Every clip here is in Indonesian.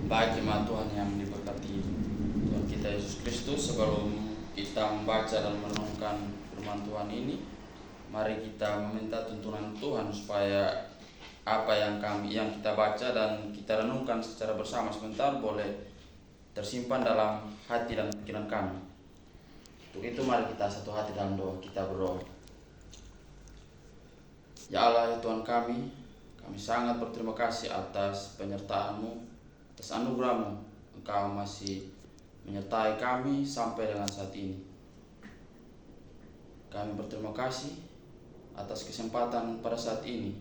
Bagi jemaat Tuhan yang diberkati Tuhan kita Yesus Kristus, sebelum kita membaca dan merenungkan firman Tuhan ini, mari kita meminta tuntunan Tuhan supaya apa yang kita baca dan kita renungkan secara bersama sebentar boleh tersimpan dalam hati dan pikiran kami. Untuk itu mari kita satu hati dalam doa, kita berdoa. Ya Allah, ya Tuhan kami sangat berterima kasih atas penyertaan-Mu, atas anugerah-Mu. Engkau masih menyertai kami sampai dengan saat ini. Kami berterima kasih atas kesempatan pada saat ini.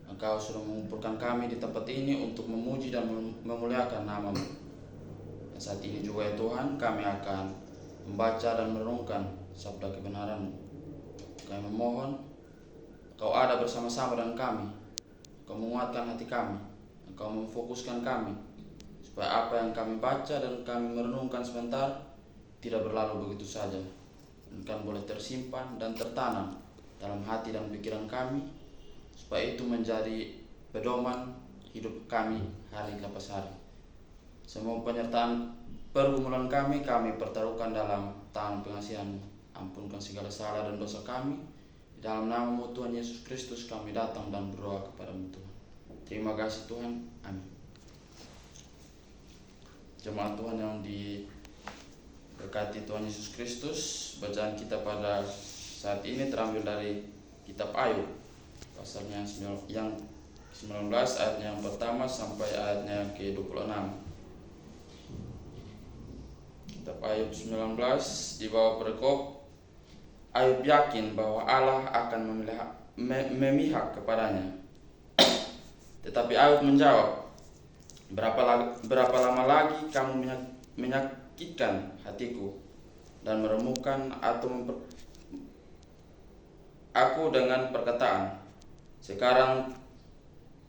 Engkau sudah mengumpulkan kami di tempat ini untuk memuji dan memuliakan nama-Mu. Dan saat ini juga ya Tuhan, kami akan membaca dan merenungkan sabda kebenaran-Mu. Kami memohon Engkau ada bersama-sama dengan kami. Engkau menguatkan hati kami. Engkau memfokuskan kami, supaya apa yang kami baca dan kami merenungkan sebentar tidak berlalu begitu saja, melainkan boleh tersimpan dan tertanam dalam hati dan pikiran kami, supaya itu menjadi pedoman hidup kami hari lepas hari. Semua penyertaan pergumulan kami pertaruhkan dalam tangan pengasihan-Mu. Ampunkan segala salah dan dosa kami. Di dalam nama-Mu Tuhan Yesus Kristus kami datang dan berdoa kepada-Mu Tuhan. Terima kasih Tuhan. Amin. Jemaat Tuhan yang diberkati Tuhan Yesus Kristus, bacaan kita pada saat ini terambil dari kitab Ayub, pasalnya yang 19, ayatnya yang pertama sampai ayatnya yang ke-26. Kitab Ayub 19 di bawah perikop Ayub yakin bahwa Allah akan memihak kepadanya. Tetapi Ayub menjawab, berapa lama lagi kamu menyakitkan hatiku dan meremukkan aku dengan perkataan. Sekarang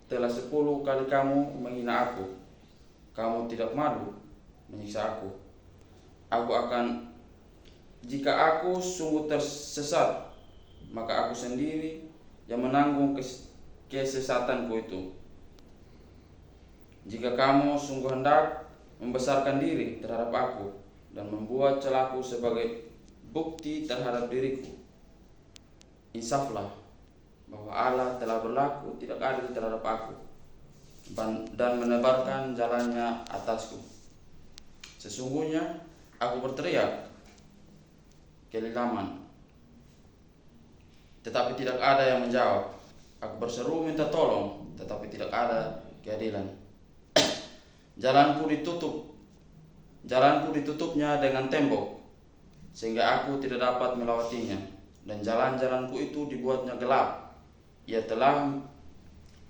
telah 10 kali kamu menghina aku. Kamu tidak malu menyiksa aku. Jika aku sungguh tersesat, maka aku sendiri yang menanggung kesesatanku itu. Jika kamu sungguh hendak membesarkan diri terhadap aku dan membuat celahku sebagai bukti terhadap diriku, insaflah bahwa Allah telah berlaku tidak adil terhadap aku dan menebarkan jalannya atasku. Sesungguhnya aku berteriak kelilaman, tetapi tidak ada yang menjawab. Aku berseru minta tolong, tetapi tidak ada keadilan. Jalanku ditutupnya dengan tembok, sehingga aku tidak dapat melewatinya. Dan jalan-jalanku itu dibuatnya gelap. Ia telah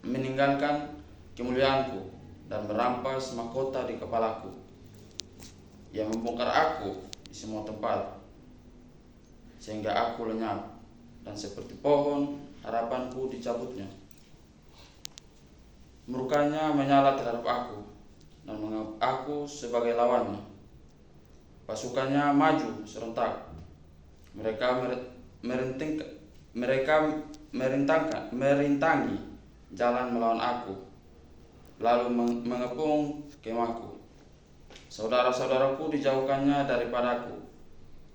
meninggalkan kemuliaanku dan merampas mahkota di kepalaku. Ia membongkar aku di semua tempat, sehingga aku lenyap, dan seperti pohon harapanku dicabutnya. Murkanya menyala terhadap aku dan menganggap aku sebagai lawannya. Pasukannya maju serentak. Mereka merintangi jalan melawan aku, lalu mengepung kemahku. Saudara-saudaraku dijauhkannya daripadaku,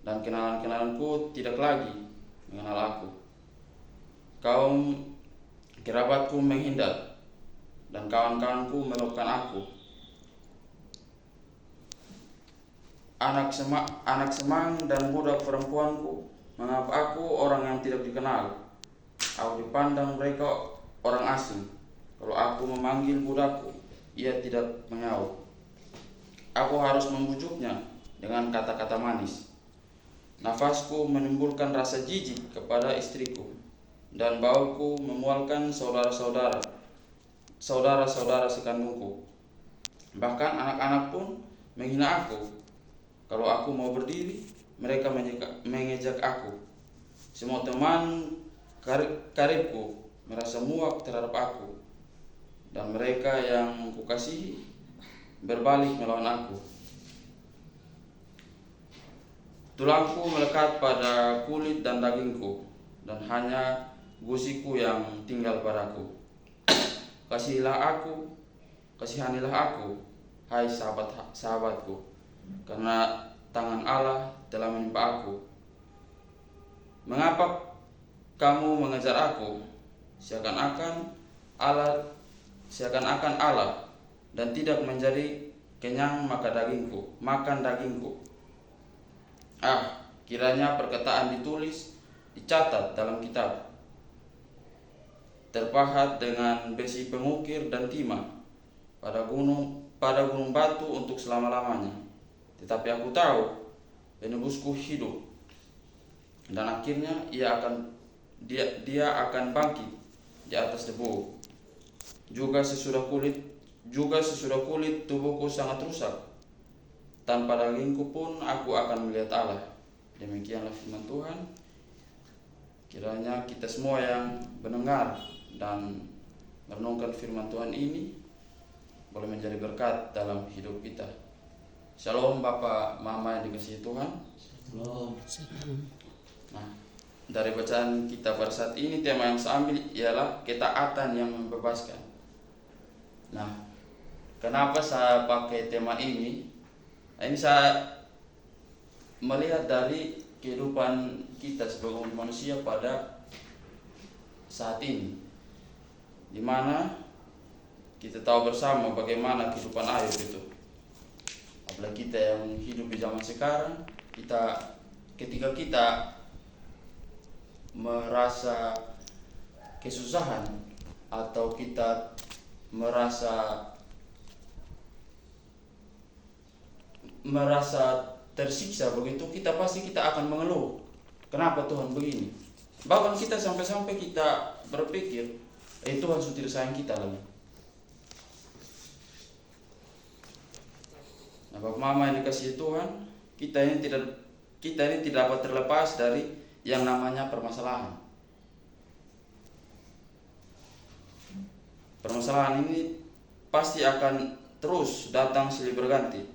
dan kenalan-kenalanku tidak lagi mengenal aku. Kaum kerabatku menghindar, dan kawan-kawanku melupakan aku. Anak semang dan budak perempuanku menganggap aku orang yang tidak dikenal. Aku dipandang mereka orang asing. Kalau aku memanggil budakku, ia tidak menyaut. Aku harus membujuknya dengan kata-kata manis. Nafasku menimbulkan rasa jijik kepada istriku, dan bauku memualkan saudara-saudara sekandungku. Bahkan anak-anak pun menghina aku. Kalau aku mau berdiri, mereka mengejek aku. Semua teman karibku merasa muak terhadap aku, dan mereka yang kukasihi berbalik melawan aku. Tulangku melekat pada kulit dan dagingku, dan hanya gusiku yang tinggal padaku. Kasihilah kasihanilah aku, hai sahabatku, karena tangan Allah telah menimpa aku. Mengapa kamu mengejar aku, seakan-akan Allah dan tidak menjadi kenyang makan dagingku. Kiranya perkataan dicatat dalam kitab, terpahat dengan besi pengukir dan timah pada gunung batu untuk selama-lamanya. Tetapi aku tahu penebusku hidup, dan akhirnya dia akan bangkit di atas debu. Juga sesudah kulit tubuhku sangat rusak, tanpa dagingku pun aku akan melihat Allah. Demikianlah firman Tuhan. Kiranya kita semua yang mendengar dan merenungkan firman Tuhan ini boleh menjadi berkat dalam hidup kita. Shalom Bapak Mama yang dikasihi Tuhan. Shalom. Nah, dari bacaan kita pada saat ini, tema yang saya ambil ialah ketaatan yang membebaskan. Nah, kenapa saya pakai tema ini? Ini saya melihat dari kehidupan kita sebagai manusia pada saat ini, di mana kita tahu bersama bagaimana kehidupan Ayub itu. Apalagi kita yang hidup di zaman sekarang, ketika kita merasa kesusahan atau kita merasa tersiksa begitu, kita akan mengeluh, kenapa Tuhan begini? Bahkan kita sampai kita berpikir, Tuhan sudah tidak sayang kita lagi. Nah, Bapak Mama yang dikasihi Tuhan, kita ini tidak dapat terlepas dari yang namanya permasalahan. Permasalahan ini pasti akan terus datang silih berganti,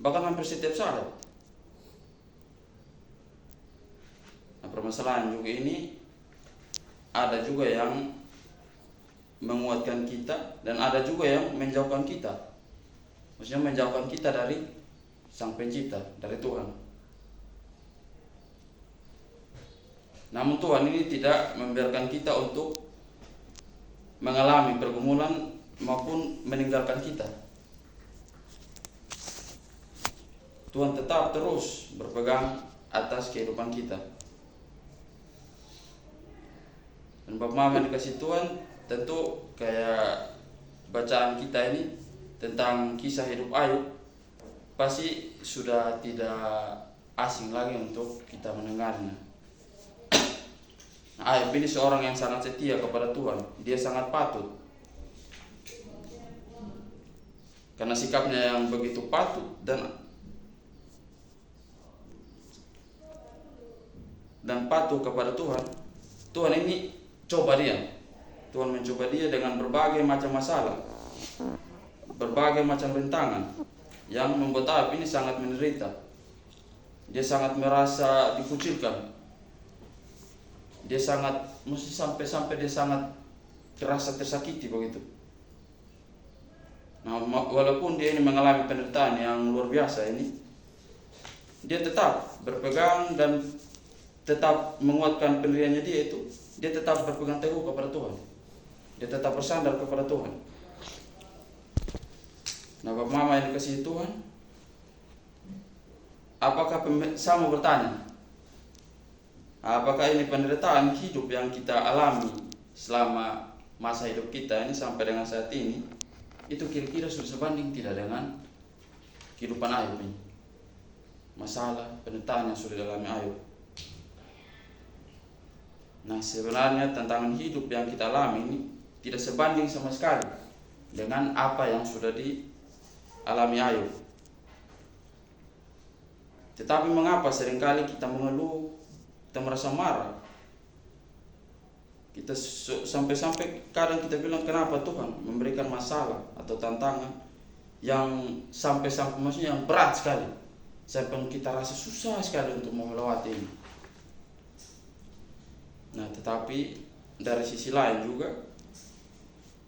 bahkan hampir setiap saat. Nah, permasalahan juga ini ada juga yang menguatkan kita dan ada juga yang menjauhkan kita. Maksudnya menjauhkan kita dari Sang Pencipta, dari Tuhan. Namun Tuhan ini tidak membiarkan kita untuk mengalami pergumulan maupun meninggalkan kita. Tuhan tetap terus berpegang atas kehidupan kita. Dan Bapak Mama yang dikasih Tuhan, tentu kayak bacaan kita ini tentang kisah hidup Ayub pasti sudah tidak asing lagi untuk kita mendengarnya. Nah, Ayub ini seorang yang sangat setia kepada Tuhan. Dia sangat patut, karena sikapnya yang begitu patut dan patuh kepada Tuhan. Tuhan ini Tuhan mencoba dia dengan berbagai macam masalah, berbagai macam rintangan yang membuat Ayub ini sangat menderita. Dia sangat merasa dikucilkan. Dia sampai dia sangat terasa tersakiti begitu. Nah, walaupun dia ini mengalami penderitaan yang luar biasa ini, dia tetap berpegang dan tetap menguatkan pendiriannya dia itu. Dia tetap berpegang teguh kepada Tuhan. Dia tetap bersandar kepada Tuhan. Nah, Bapak Mama yang dikasihi Tuhan, saya mau bertanya, apakah ini penderitaan hidup yang kita alami selama masa hidup kita ini sampai dengan saat ini, itu kira-kira sudah sebanding tidak dengan kehidupan Ayub ini? Masalah, penderitaan yang sudah dialami Ayub. Nah, sebenarnya tantangan hidup yang kita alami ini tidak sebanding sama sekali dengan apa yang sudah dialami Ayub. Tetapi mengapa seringkali kita mengeluh, kita merasa marah, kita sampai-sampai kadang kita bilang, kenapa Tuhan memberikan masalah atau tantangan yang sampai-sampai maksudnya yang berat sekali, sampai kita rasa susah sekali untuk melewati ini. Nah, tetapi dari sisi lain juga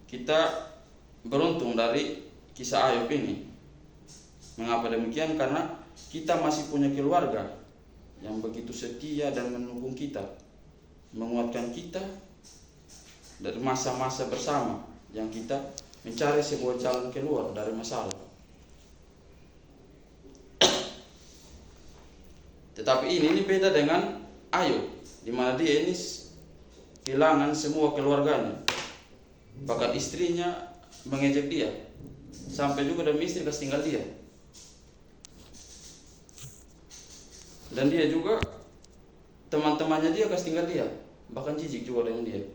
kita beruntung dari kisah Ayub ini. Mengapa demikian? Karena kita masih punya keluarga yang begitu setia dan mendukung kita, menguatkan kita dari masa-masa bersama yang kita mencari sebuah jalan keluar dari masalah. Tetapi ini beda dengan Ayub, di mana dia ini kehilangan semua keluarganya, bahkan istrinya mengejek dia, sampai juga demi istri kasih tinggal dia, dan dia juga teman-temannya dia kasih tinggal dia, bahkan jijik juga dengan dia.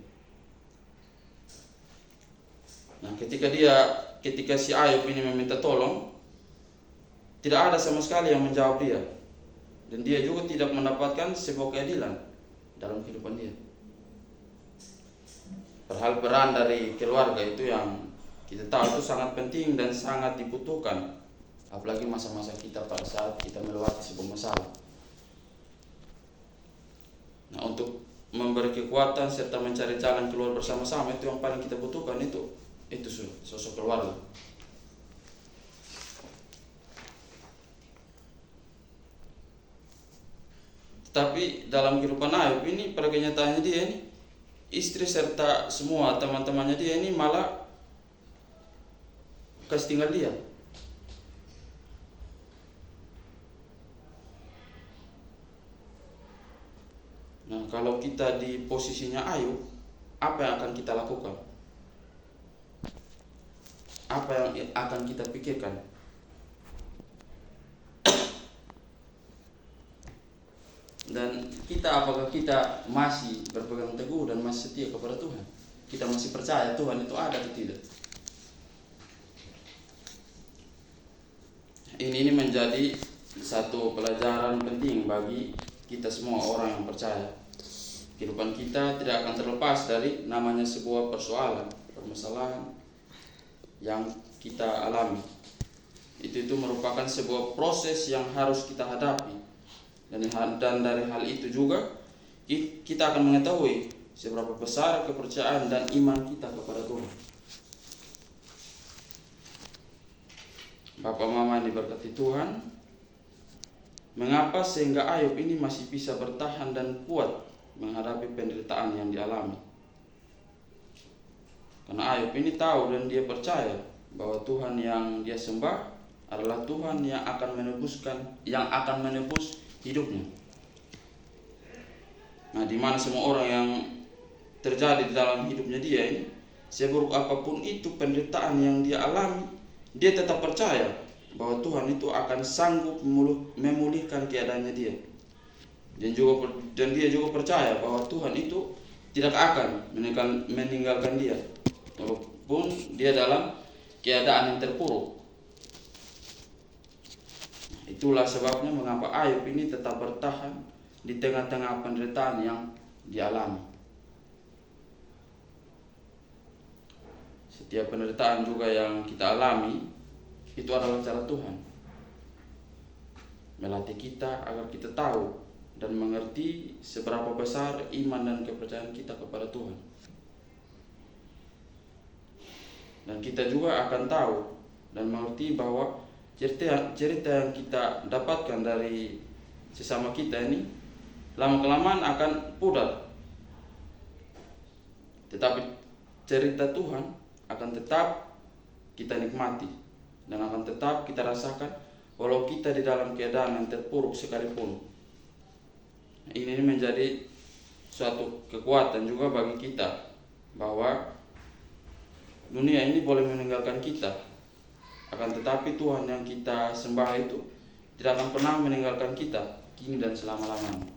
Nah, ketika si Ayub ini meminta tolong, tidak ada sama sekali yang menjawab dia, dan dia juga tidak mendapatkan sebuah keadilan dalam kehidupan dia. Padahal peran dari keluarga itu yang kita tahu itu sangat penting dan sangat dibutuhkan, apalagi masa-masa kita pada saat kita melewati sebuah masalah. Nah, untuk memberi kekuatan serta mencari jalan keluar bersama-sama, itu yang paling kita butuhkan, itu sosok keluarga. Tapi dalam kehidupan Ayub ini, pada kenyataannya dia ini, istri serta semua teman-temannya dia ini malah kasih tinggal dia. Nah, kalau kita di posisinya Ayub, apa yang akan kita lakukan? Apa yang akan kita pikirkan? Dan apakah kita masih berpegang teguh dan masih setia kepada Tuhan? Kita masih percaya Tuhan itu ada atau tidak? Ini menjadi satu pelajaran penting bagi kita semua orang yang percaya. Kehidupan kita tidak akan terlepas dari namanya sebuah permasalahan yang kita alami. Itu merupakan sebuah proses yang harus kita hadapi, dan dari hal itu juga kita akan mengetahui seberapa besar kepercayaan dan iman kita kepada Tuhan. Bapak Mama yang diberkati Tuhan, mengapa sehingga Ayub ini masih bisa bertahan dan kuat menghadapi penderitaan yang dialami? Karena Ayub ini tahu dan dia percaya bahwa Tuhan yang dia sembah adalah Tuhan yang akan menebus hidupnya. Nah, di mana semua orang yang terjadi di dalam hidupnya dia ini, seburuk apapun itu penderitaan yang dia alami, dia tetap percaya bahwa Tuhan itu akan sanggup memulihkan keadaannya dia. Dan dia juga percaya bahwa Tuhan itu tidak akan meninggalkan dia, walaupun dia dalam keadaan yang terpuruk. Itulah sebabnya mengapa Ayub ini tetap bertahan di tengah-tengah penderitaan yang dialami. Setiap penderitaan juga yang kita alami, itu adalah cara Tuhan melatih kita agar kita tahu dan mengerti seberapa besar iman dan kepercayaan kita kepada Tuhan. Dan kita juga akan tahu dan mengerti bahwa cerita yang kita dapatkan dari sesama kita ini lama-kelamaan akan pudar. Tetapi cerita Tuhan akan tetap kita nikmati dan akan tetap kita rasakan walau kita di dalam keadaan yang terpuruk sekalipun. Ini menjadi suatu kekuatan juga bagi kita bahwa dunia ini boleh meninggalkan kita, akan tetapi Tuhan yang kita sembah itu tidak akan pernah meninggalkan kita kini dan selama-lamanya.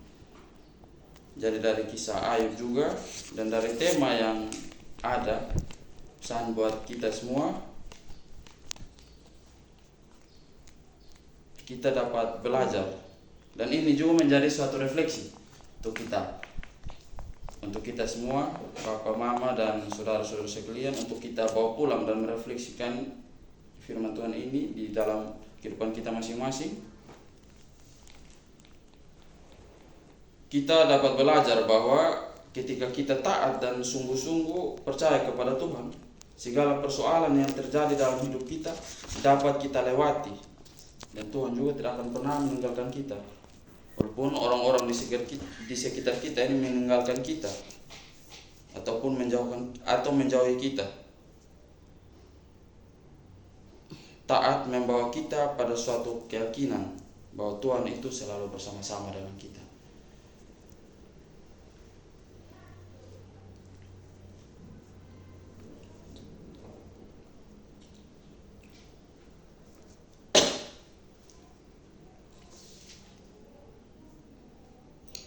Jadi dari kisah Ayub juga dan dari tema yang ada, pesan buat kita semua, kita dapat belajar, dan ini juga menjadi suatu refleksi untuk kita semua, Bapak, Mama, dan saudara-saudara sekalian, untuk kita bawa pulang dan merefleksikan firman Tuhan ini di dalam kehidupan kita masing-masing. Kita dapat belajar bahwa ketika kita taat dan sungguh-sungguh percaya kepada Tuhan, segala persoalan yang terjadi dalam hidup kita dapat kita lewati, dan Tuhan juga tidak akan pernah meninggalkan kita. Walaupun orang-orang di sekitar kita ini meninggalkan kita ataupun menjauhi kita, taat membawa kita pada suatu keyakinan bahwa Tuhan itu selalu bersama-sama dengan kita.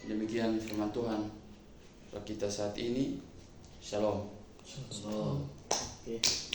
Demikian firman Tuhan bagi kita saat ini. Shalom. Shalom. Oke.